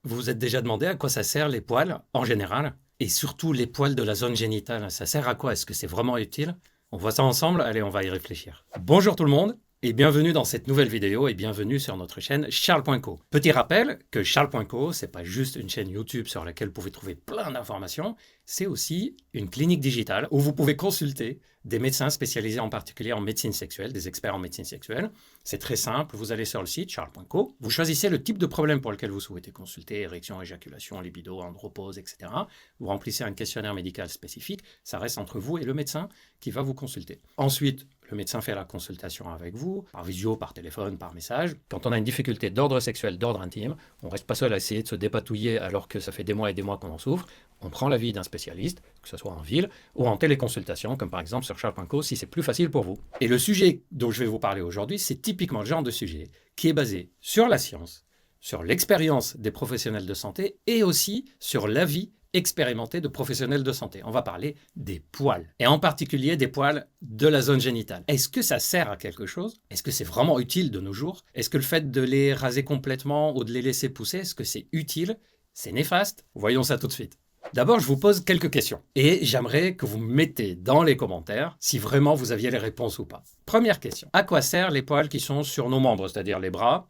Vous vous êtes déjà demandé à quoi ça sert les poils en général? Et surtout les poils de la zone génitale, ça sert à quoi? Est-ce que c'est vraiment utile? On voit ça ensemble? Allez, on va y réfléchir. Bonjour tout le monde et bienvenue dans cette nouvelle vidéo et bienvenue sur notre chaîne Charles.co. Petit rappel que Charles.co, c'est pas juste une chaîne YouTube sur laquelle vous pouvez trouver plein d'informations, c'est aussi une clinique digitale où vous pouvez consulter des médecins spécialisés en particulier en médecine sexuelle, des experts en médecine sexuelle. C'est très simple, vous allez sur le site charles.co, vous choisissez le type de problème pour lequel vous souhaitez consulter, érection, éjaculation, libido, andropause, etc. Vous remplissez un questionnaire médical spécifique, ça reste entre vous et le médecin qui va vous consulter. Ensuite, le médecin fait la consultation avec vous, par visio, par téléphone, par message. Quand on a une difficulté d'ordre sexuel, d'ordre intime, on ne reste pas seul à essayer de se dépatouiller alors que ça fait des mois et des mois qu'on en souffre. On prend l'avis d'un spécialiste, que ce soit en ville ou en téléconsultation, comme par exemple sur Charles.co, si c'est plus facile pour vous. Et le sujet dont je vais vous parler aujourd'hui, c'est typiquement le genre de sujet qui est basé sur la science, sur l'expérience des professionnels de santé et aussi sur l'avis expérimenté de professionnels de santé. On va parler des poils, et en particulier des poils de la zone génitale. Est-ce que ça sert à quelque chose? Est-ce que c'est vraiment utile de nos jours? Est-ce que le fait de les raser complètement ou de les laisser pousser, est-ce que c'est utile? C'est néfaste? Voyons ça tout de suite. D'abord, je vous pose quelques questions et j'aimerais que vous mettez dans les commentaires si vraiment vous aviez les réponses ou pas. Première question. À quoi servent les poils qui sont sur nos membres, c'est-à-dire les bras?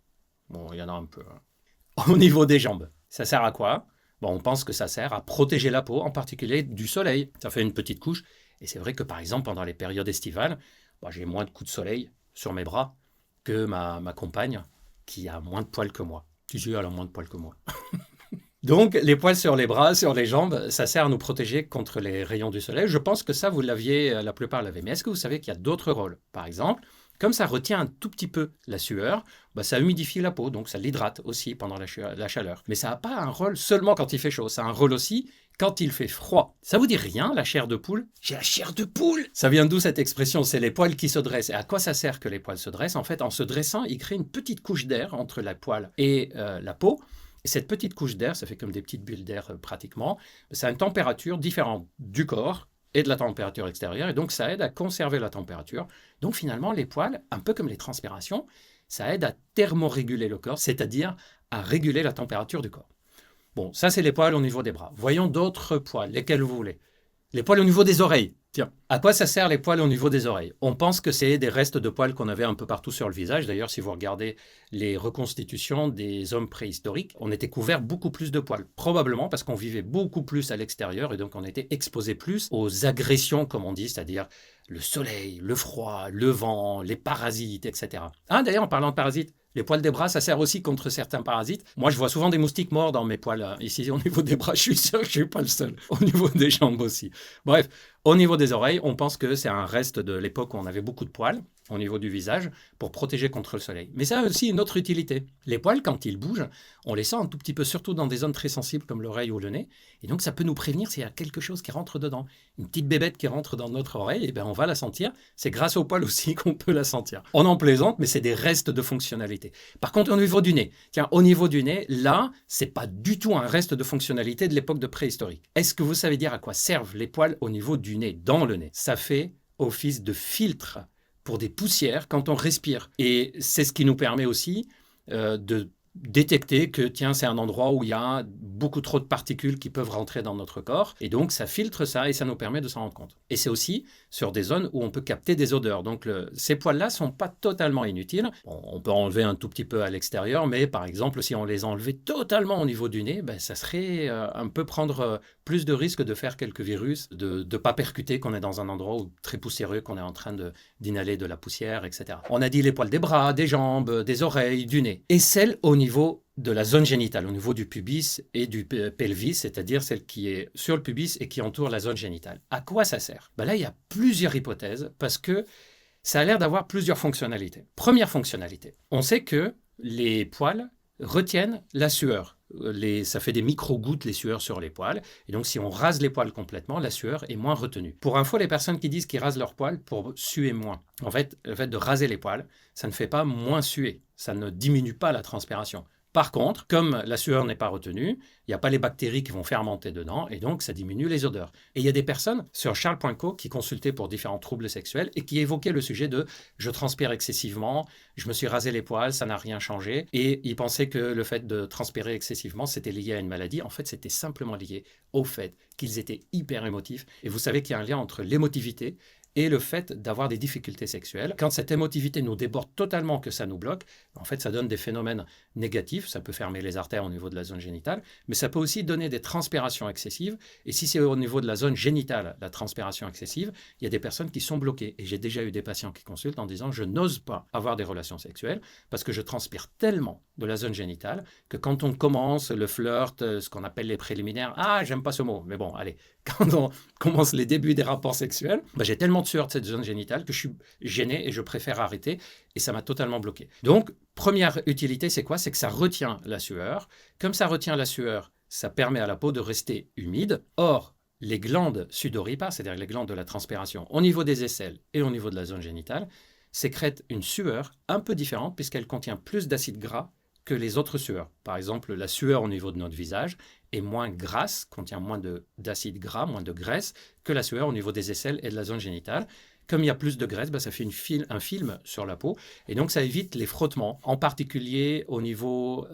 Bon, il y en a un peu. Au niveau des jambes, ça sert à quoi? Bon, on pense que ça sert à protéger la peau, en particulier du soleil. Ça fait une petite couche. Et c'est vrai que par exemple, pendant les périodes estivales, j'ai moins de coups de soleil sur mes bras que ma compagne qui a moins de poils que moi. Si, elle a moins de poils que moi. Donc, les poils sur les bras, sur les jambes, ça sert à nous protéger contre les rayons du soleil. Je pense que ça, vous l'aviez, la plupart l'avaient. Mais est-ce que vous savez qu'il y a d'autres rôles? Par exemple, comme ça retient un tout petit peu la sueur, ça humidifie la peau, donc ça l'hydrate aussi pendant la chaleur. Mais ça n'a pas un rôle seulement quand il fait chaud, ça a un rôle aussi quand il fait froid. Ça vous dit rien, la chair de poule? J'ai la chair de poule! Ça vient d'où cette expression? C'est les poils qui se dressent. Et à quoi ça sert que les poils se dressent? En fait, en se dressant, ils créent une petite couche d'air entre la poêle et la peau. Et cette petite couche d'air, ça fait comme des petites bulles d'air pratiquement, ça a une température différente du corps et de la température extérieure, et donc ça aide à conserver la température. Donc finalement, les poils, un peu comme les transpirations, ça aide à thermoréguler le corps, c'est-à-dire à réguler la température du corps. Bon, ça c'est les poils au niveau des bras. Voyons d'autres poils, lesquels vous voulez. Les poils au niveau des oreilles. Tiens, à quoi ça sert les poils au niveau des oreilles? On pense que c'est des restes de poils qu'on avait un peu partout sur le visage. D'ailleurs, si vous regardez les reconstitutions des hommes préhistoriques, on était couvert beaucoup plus de poils. Probablement parce qu'on vivait beaucoup plus à l'extérieur et donc on était exposé plus aux agressions, comme on dit, c'est-à-dire le soleil, le froid, le vent, les parasites, etc. Ah, d'ailleurs, en parlant de parasites, les poils des bras, ça sert aussi contre certains parasites. Moi, je vois souvent des moustiques morts dans mes poils. Ici, au niveau des bras, je suis sûr que je ne suis pas le seul. Au niveau des jambes aussi. Bref, au niveau des oreilles, on pense que c'est un reste de l'époque où on avait beaucoup de poils au niveau du visage pour protéger contre le soleil. Mais ça a aussi une autre utilité. Les poils, quand ils bougent, on les sent un tout petit peu, surtout dans des zones très sensibles comme l'oreille ou le nez. Et donc, ça peut nous prévenir s'il y a quelque chose qui rentre dedans. Une petite bébête qui rentre dans notre oreille, et bien, on va la sentir. C'est grâce aux poils aussi qu'on peut la sentir. On en plaisante, mais c'est des restes de fonctionnalité. Par contre, au niveau du nez, au niveau du nez, là, c'est pas du tout un reste de fonctionnalité de l'époque de préhistorique. Est-ce que vous savez dire à quoi servent les poils au niveau du nez, dans le nez? Ça fait office de filtre pour des poussières quand on respire. Et c'est ce qui nous permet aussi de détecter que c'est un endroit où il y a beaucoup trop de particules qui peuvent rentrer dans notre corps, et donc ça filtre ça et ça nous permet de s'en rendre compte. Et c'est aussi sur des zones où on peut capter des odeurs, donc ces poils-là sont pas totalement inutiles. Bon, on peut enlever un tout petit peu à l'extérieur, mais par exemple si on les enlevait totalement au niveau du nez, ça serait un peu prendre plus de risques de faire quelques virus, de ne pas percuter qu'on est dans un endroit très poussiéreux, qu'on est en train d'inhaler de la poussière, etc. On a dit les poils des bras, des jambes, des oreilles, du nez, et celles au niveau de la zone génitale, au niveau du pubis et du pelvis, c'est-à-dire celle qui est sur le pubis et qui entoure la zone génitale. À quoi ça sert? Là, il y a plusieurs hypothèses parce que ça a l'air d'avoir plusieurs fonctionnalités. Première fonctionnalité, on sait que les poils retiennent la sueur. Ça fait des micro-gouttes, les sueurs sur les poils. Et donc, si on rase les poils complètement, la sueur est moins retenue. Pour info, les personnes qui disent qu'ils rasent leurs poils pour suer moins. En fait, le fait de raser les poils, ça ne fait pas moins suer. Ça ne diminue pas la transpiration. Par contre, comme la sueur n'est pas retenue, il n'y a pas les bactéries qui vont fermenter dedans et donc ça diminue les odeurs. Et il y a des personnes sur Charles.co qui consultaient pour différents troubles sexuels et qui évoquaient le sujet de je transpire excessivement, je me suis rasé les poils, ça n'a rien changé. Et ils pensaient que le fait de transpirer excessivement, c'était lié à une maladie. En fait, c'était simplement lié au fait qu'ils étaient hyper émotifs. Et vous savez qu'il y a un lien entre l'émotivité et le fait d'avoir des difficultés sexuelles. Quand cette émotivité nous déborde totalement, que ça nous bloque, en fait, ça donne des phénomènes négatifs. Ça peut fermer les artères au niveau de la zone génitale, mais ça peut aussi donner des transpirations excessives. Et si c'est au niveau de la zone génitale, la transpiration excessive, il y a des personnes qui sont bloquées. Et j'ai déjà eu des patients qui consultent en disant « je n'ose pas avoir des relations sexuelles parce que je transpire tellement de la zone génitale que quand on commence le flirt, ce qu'on appelle les préliminaires, ah, j'aime pas ce mot, mais bon, allez, quand on commence les débuts des rapports sexuels, j'ai tellement de sueur de cette zone génitale que je suis gêné et je préfère arrêter et ça m'a totalement bloqué. Donc, première utilité, c'est quoi? C'est que ça retient la sueur. Comme ça retient la sueur, ça permet à la peau de rester humide. Or, les glandes sudoripares, c'est-à-dire les glandes de la transpiration, au niveau des aisselles et au niveau de la zone génitale, sécrètent une sueur un peu différente puisqu'elle contient plus d'acide gras que les autres sueurs. Par exemple, la sueur au niveau de notre visage est moins grasse, contient moins d'acide gras, moins de graisse que la sueur au niveau des aisselles et de la zone génitale. Comme il y a plus de graisse, ça fait un film sur la peau et donc ça évite les frottements, en particulier au niveau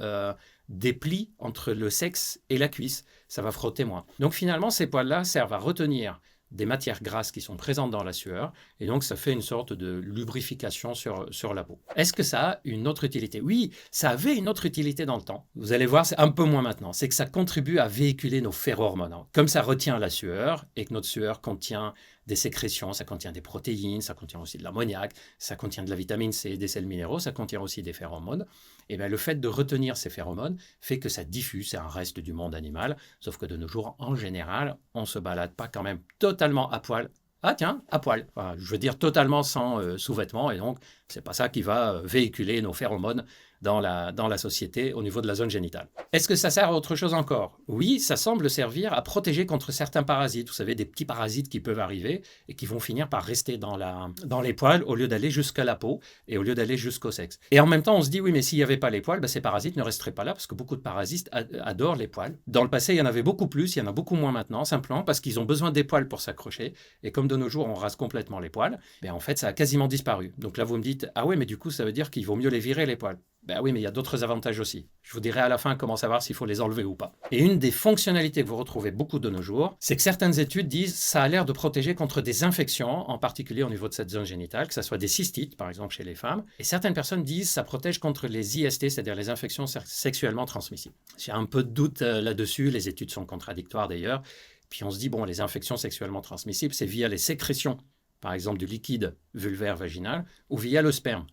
des plis entre le sexe et la cuisse. Ça va frotter moins. Donc finalement, ces poils-là servent à retenir des matières grasses qui sont présentes dans la sueur, et donc ça fait une sorte de lubrification sur la peau. Est-ce que ça a une autre utilité? Oui, ça avait une autre utilité dans le temps. Vous allez voir, c'est un peu moins maintenant. C'est que ça contribue à véhiculer nos phéromones. Comme ça retient la sueur, et que notre sueur contient des sécrétions, ça contient des protéines, ça contient aussi de l'ammoniac, ça contient de la vitamine C, des sels minéraux, ça contient aussi des phéromones. Et bien le fait de retenir ces phéromones fait que ça diffuse, c'est un reste du monde animal, sauf que de nos jours, en général, on ne se balade pas quand même totalement à poil. Ah tiens, à poil. Enfin, je veux dire totalement sans sous-vêtements, et donc c'est pas ça qui va véhiculer nos phéromones dans la société au niveau de la zone génitale. Est-ce que ça sert à autre chose encore? Oui, ça semble servir à protéger contre certains parasites. Vous savez, des petits parasites qui peuvent arriver et qui vont finir par rester dans les poils au lieu d'aller jusqu'à la peau et au lieu d'aller jusqu'au sexe. Et en même temps, on se dit, oui, mais s'il n'y avait pas les poils, ces parasites ne resteraient pas là parce que beaucoup de parasites adorent les poils. Dans le passé, il y en avait beaucoup plus, il y en a beaucoup moins maintenant, simplement parce qu'ils ont besoin des poils pour s'accrocher. Et comme de nos jours, on rase complètement les poils, en fait, ça a quasiment disparu. Donc là, vous me dites, ah ouais, mais du coup, ça veut dire qu'il vaut mieux les virer, les poils. Ben oui, mais il y a d'autres avantages aussi. Je vous dirai à la fin comment savoir s'il faut les enlever ou pas. Et une des fonctionnalités que vous retrouvez beaucoup de nos jours, c'est que certaines études disent que ça a l'air de protéger contre des infections, en particulier au niveau de cette zone génitale, que ce soit des cystites, par exemple chez les femmes. Et certaines personnes disent que ça protège contre les IST, c'est-à-dire les infections sexuellement transmissibles. J'ai un peu de doute là-dessus, les études sont contradictoires d'ailleurs. Puis on se dit, bon, les infections sexuellement transmissibles, c'est via les sécrétions, par exemple du liquide vulvaire vaginal, ou via le sperme.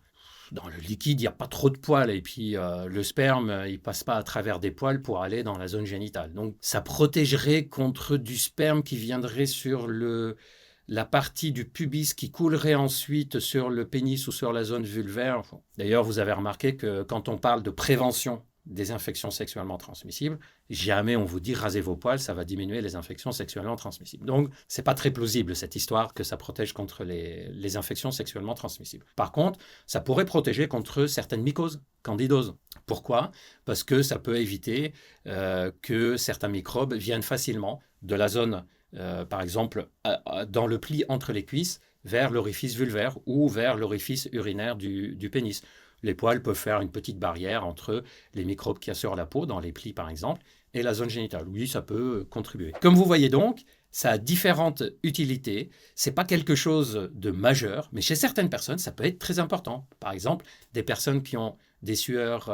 Dans le liquide, il n'y a pas trop de poils et puis le sperme, il passe pas à travers des poils pour aller dans la zone génitale. Donc ça protégerait contre du sperme qui viendrait sur la partie du pubis qui coulerait ensuite sur le pénis ou sur la zone vulvaire. D'ailleurs, vous avez remarqué que quand on parle de prévention des infections sexuellement transmissibles, jamais on vous dit rasez vos poils, ça va diminuer les infections sexuellement transmissibles. Donc, c'est pas très plausible cette histoire que ça protège contre les infections sexuellement transmissibles. Par contre, ça pourrait protéger contre certaines mycoses, candidoses. Pourquoi? Parce que ça peut éviter que certains microbes viennent facilement de la zone, par exemple, dans le pli entre les cuisses, vers l'orifice vulvaire ou vers l'orifice urinaire du pénis. Les poils peuvent faire une petite barrière entre les microbes qu'il y a sur la peau, dans les plis par exemple, et la zone génitale. Oui, ça peut contribuer. Comme vous voyez donc, ça a différentes utilités. Ce n'est pas quelque chose de majeur, mais chez certaines personnes, ça peut être très important. Par exemple, des personnes qui ont des sueurs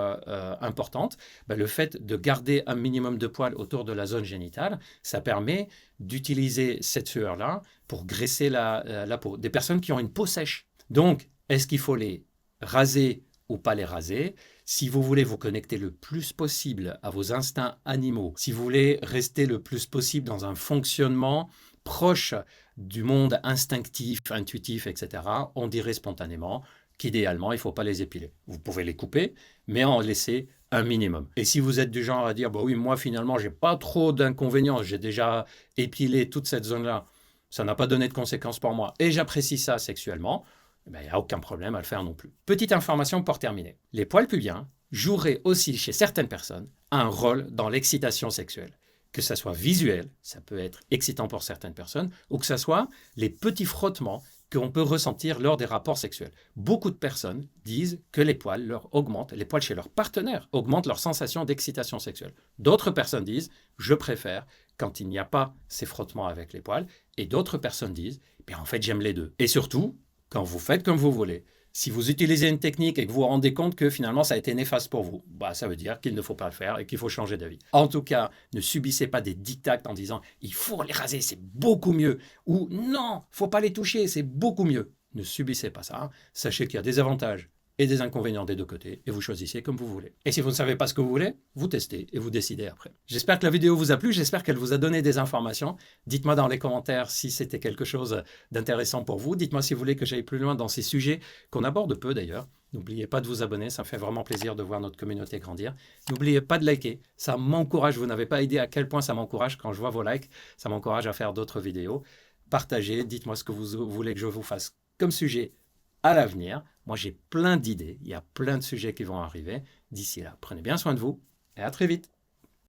importantes, le fait de garder un minimum de poils autour de la zone génitale, ça permet d'utiliser cette sueur-là pour graisser la peau. Des personnes qui ont une peau sèche. Donc, est-ce qu'il faut les raser ou pas les raser? Si vous voulez vous connecter le plus possible à vos instincts animaux, si vous voulez rester le plus possible dans un fonctionnement proche du monde instinctif, intuitif, etc., on dirait spontanément qu'idéalement, il ne faut pas les épiler. Vous pouvez les couper, mais en laisser un minimum. Et si vous êtes du genre à dire, oui, moi finalement, je n'ai pas trop d'inconvénients, j'ai déjà épilé toute cette zone-là, ça n'a pas donné de conséquences pour moi, et j'apprécie ça sexuellement, il n'y a aucun problème à le faire non plus. Petite information pour terminer. Les poils pubiens, jouerait aussi chez certaines personnes un rôle dans l'excitation sexuelle. Que ça soit visuel, ça peut être excitant pour certaines personnes, ou que ce soit les petits frottements qu'on peut ressentir lors des rapports sexuels. Beaucoup de personnes disent que les poils leur augmentent, les poils chez leur partenaire augmentent leur sensation d'excitation sexuelle. D'autres personnes disent « je préfère quand il n'y a pas ces frottements avec les poils », et d'autres personnes disent « en fait j'aime les deux ». Et surtout, quand vous faites comme vous voulez, si vous utilisez une technique et que vous vous rendez compte que finalement ça a été néfaste pour vous, ça veut dire qu'il ne faut pas le faire et qu'il faut changer d'avis. En tout cas, ne subissez pas des dictats en disant « il faut les raser, c'est beaucoup mieux » ou « non, il ne faut pas les toucher, c'est beaucoup mieux ». Ne subissez pas ça. Sachez qu'il y a des avantages et des inconvénients des deux côtés et vous choisissez comme vous voulez. Et si vous ne savez pas ce que vous voulez, vous testez et vous décidez après. J'espère que la vidéo vous a plu, j'espère qu'elle vous a donné des informations. Dites-moi dans les commentaires si c'était quelque chose d'intéressant pour vous. Dites-moi si vous voulez que j'aille plus loin dans ces sujets qu'on aborde peu d'ailleurs. N'oubliez pas de vous abonner, ça me fait vraiment plaisir de voir notre communauté grandir. N'oubliez pas de liker, ça m'encourage, vous n'avez pas idée à quel point ça m'encourage quand je vois vos likes, ça m'encourage à faire d'autres vidéos. Partagez, dites-moi ce que vous voulez que je vous fasse comme sujet à l'avenir. Moi, j'ai plein d'idées. Il y a plein de sujets qui vont arriver. D'ici là, prenez bien soin de vous et à très vite.